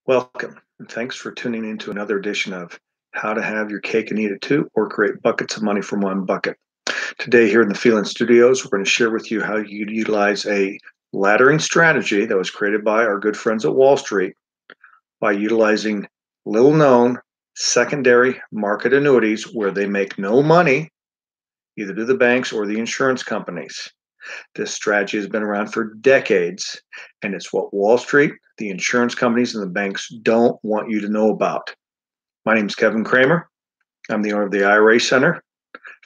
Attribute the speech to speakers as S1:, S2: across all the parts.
S1: Welcome, and thanks for tuning in to another edition of How to Have Your Cake and Eat It Too, or Create Buckets of Money from One Bucket. Today, here in the Phelan Studios, we're going to share with you how you can utilize a laddering strategy that was created by our good friends at Wall Street by utilizing little known secondary market annuities where they make no money, either to the banks or the insurance companies. This strategy has been around for decades, and it's what Wall Street, the insurance companies, and the banks don't want you to know about. My name is Kevin Kramer. I'm the owner of the IRA Center,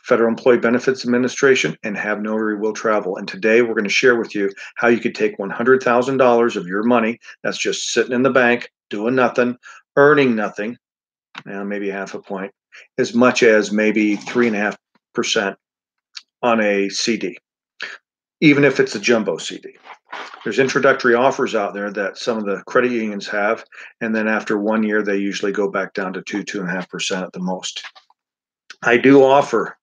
S1: Federal Employee Benefits Administration, and Have Notary Will Travel. And today we're going to share with you how you could take $100,000 of your money that's just sitting in the bank, doing nothing, earning nothing, maybe half a point, as much as maybe 3.5% on a CD, even if it's a jumbo CD. There's introductory offers out there that some of the credit unions have, and then after 1 year, they usually go back down to 2.5% at the most. I do offer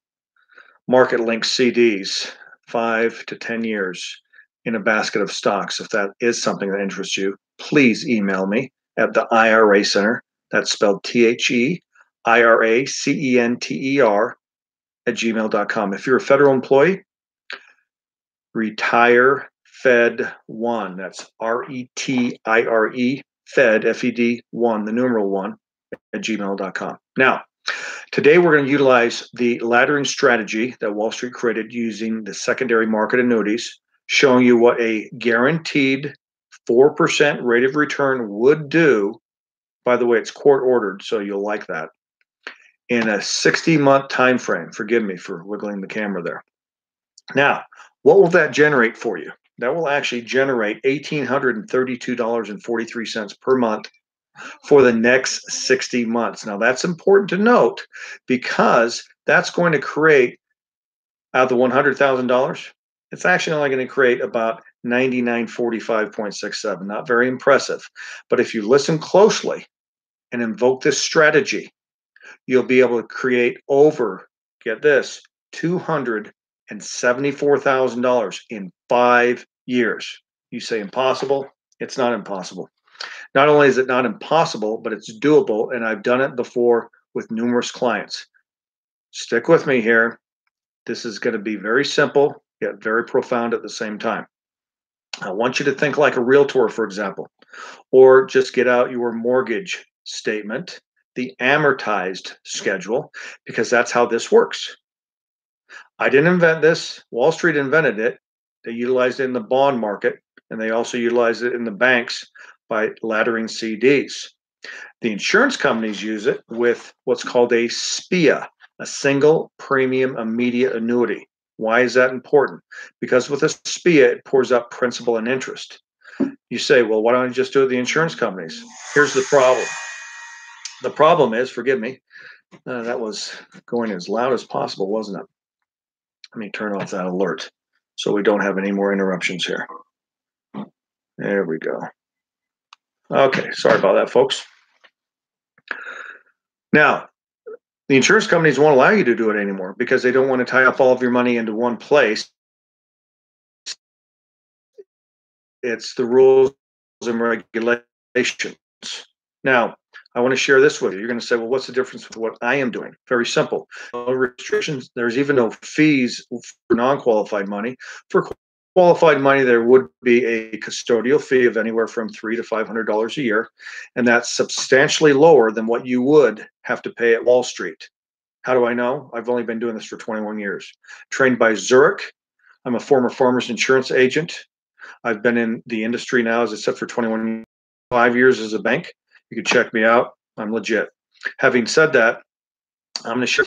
S1: market link CDs, 5 to 10 years in a basket of stocks. If that is something that interests you, please email me at the IRA Center. That's spelled THEIRACENTER at gmail.com. If you're a federal employee, Retire Fed One. That's RETIRE Fed FED1, the numeral 1 at gmail.com. Now, today we're going to utilize the laddering strategy that Wall Street created using the secondary market annuities, showing you what a guaranteed 4% rate of return would do. By the way, it's court ordered, so you'll like that. In a 60-month time frame. Forgive me for wiggling the camera there. Now, what will that generate for you? That will actually generate $1,832.43 per month for the next 60 months. Now, that's important to note because that's going to create, out of the $100,000, it's actually only going to create about $99.45.67. Not very impressive. But if you listen closely and invoke this strategy, you'll be able to create over, get this, $274,000 in 5 years. You say impossible? It's not impossible. Not only is it not impossible, but it's doable, and I've done it before with numerous clients. Stick with me here. This is going to be very simple, yet very profound at the same time. I want you to think like a realtor, for example, or just get out your mortgage statement, the amortized schedule, because that's how this works. I didn't invent this. Wall Street invented it. They utilized it in the bond market, and they also utilized it in the banks by laddering CDs. The insurance companies use it with what's called a SPIA, a single premium immediate annuity. Why is that important? Because with a SPIA, it pours up principal and interest. You say, well, why don't I just do it with the insurance companies? Here's the problem. The problem is, forgive me, that was going as loud as possible, wasn't it? Let me turn off that alert so we don't have any more interruptions here. There we go. Okay, sorry about that, folks. Now, the insurance companies won't allow you to do it anymore because they don't want to tie up all of your money into one place. It's the rules and regulations. Now, I want to share this with you. You're going to say, well, what's the difference with what I am doing? Very simple. No restrictions. There's even no fees for non-qualified money. For qualified money, there would be a custodial fee of anywhere from $300 to $500 a year, and that's substantially lower than what you would have to pay at Wall Street. How do I know? I've only been doing this for 21 years. Trained by Zurich. I'm a former Farmers Insurance agent. I've been in the industry now, as I said, for 5 years as a bank. You can check me out. I'm legit. Having said that, I'm going to show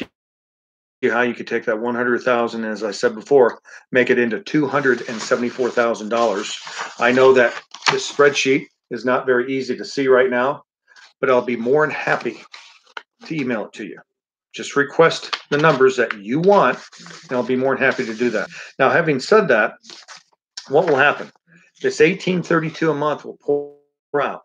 S1: you how you could take that $100,000, as I said before, make it into $274,000. I know that this spreadsheet is not very easy to see right now, but I'll be more than happy to email it to you. Just request the numbers that you want, and I'll be more than happy to do that. Now, having said that, what will happen? This $1,832 a month will pour out.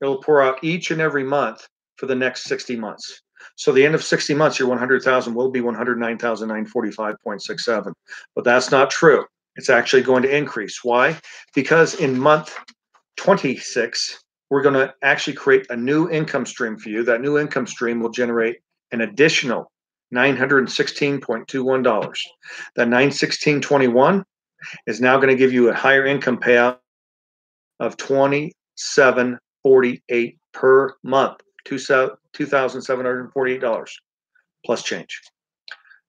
S1: It'll pour out each and every month for the next 60 months. So the end of 60 months, your 100,000 will be 109,945.67. But that's not true. It's actually going to increase. Why? Because in month 26, we're going to actually create a new income stream for you. That new income stream will generate an additional $916.21. That $916.21 is now going to give you a higher income payout of $2,748 per month, $2,748 plus change.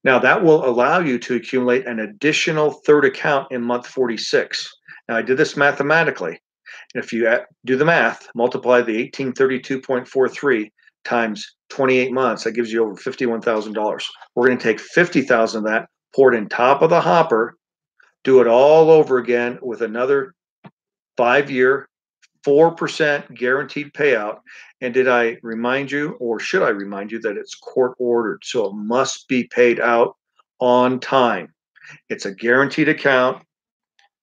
S1: Now that will allow you to accumulate an additional third account in month 46. Now I did this mathematically. If you do the math, multiply the 1832.43 times 28 months, that gives you over $51,000. We're going to take 50,000 of that, pour it in top of the hopper, do it all over again with another 5-year, 4% guaranteed payout. And did I remind you, or should I remind you, that it's court ordered, so it must be paid out on time. It's a guaranteed account,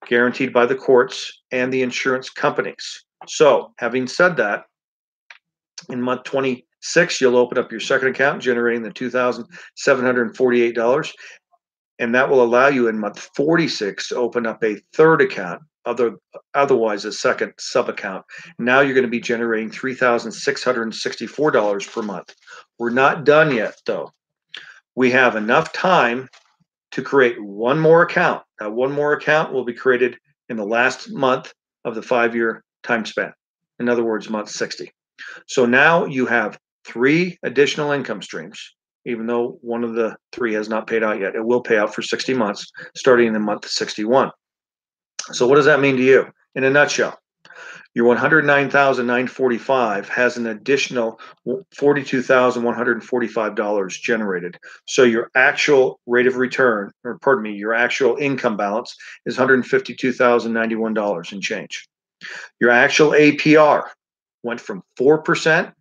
S1: guaranteed by the courts and the insurance companies. So having said that, in month 26, you'll open up your second account, generating the $2,748. And that will allow you in month 46 to open up a third account, otherwise a second sub account. Now you're going to be generating $3,664 per month. We're not done yet, though. We have enough time to create one more account. That one more account will be created in the last month of the 5-year time span. In other words, month 60. So now you have 3 additional income streams, even though one of the 3 has not paid out yet. It will pay out for 60 months, starting in month 61. So what does that mean to you? In a nutshell, your $109,945 has an additional $42,145 generated. So your actual rate of return, or pardon me, your actual income balance is $152,091 and change. Your actual APR went from 4%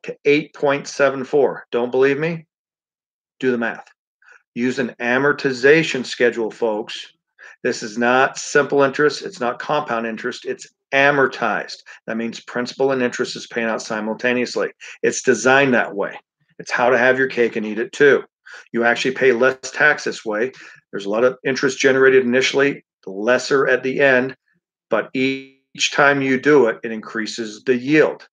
S1: to 8.74. Don't believe me? Do the math. Use an amortization schedule, folks. This is not simple interest. It's not compound interest. It's amortized. That means principal and interest is paying out simultaneously. It's designed that way. It's how to have your cake and eat it too. You actually pay less tax this way. There's a lot of interest generated initially, the lesser at the end, but each time you do it, it increases the yield.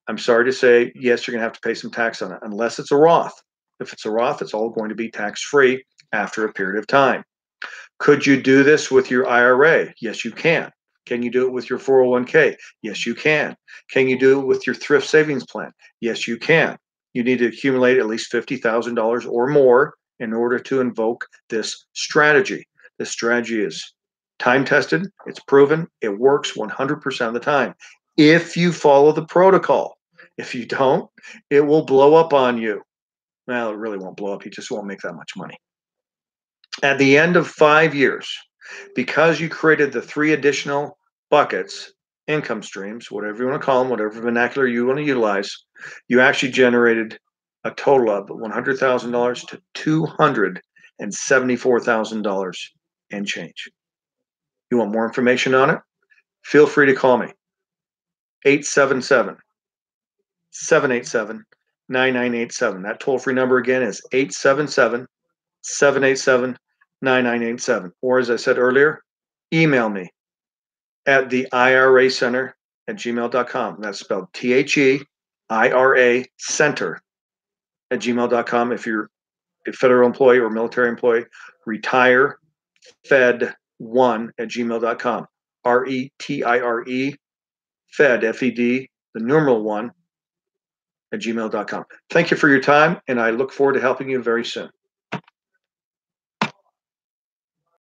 S1: I'm sorry to say, yes, you're going to have to pay some tax on it, unless it's a Roth. If it's a Roth, it's all going to be tax-free after a period of time. Could you do this with your IRA? Yes, you can. Can you do it with your 401k? Yes, you can. Can you do it with your thrift savings plan? Yes, you can. You need to accumulate at least $50,000 or more in order to invoke this strategy. This strategy is time-tested. It's proven. It works 100% of the time if you follow the protocol. If you don't, it will blow up on you. Well, it really won't blow up. You just won't make that much money. At the end of 5 years, because you created the 3 additional buckets, income streams, whatever you want to call them, whatever vernacular you want to utilize, you actually generated a total of $100,000 to $274,000 and change. You want more information on it? Feel free to call me. 877-787-9987. That toll-free number again is 877-787-9987. Or as I said earlier, email me at the IRA Center at gmail.com. That's spelled THEIRA Center at gmail.com. If you're a federal employee or military employee, retire fed1 at gmail.com. RETIRE Fed, FED, the numeral 1 at gmail.com. Thank you for your time, and I look forward to helping you very soon.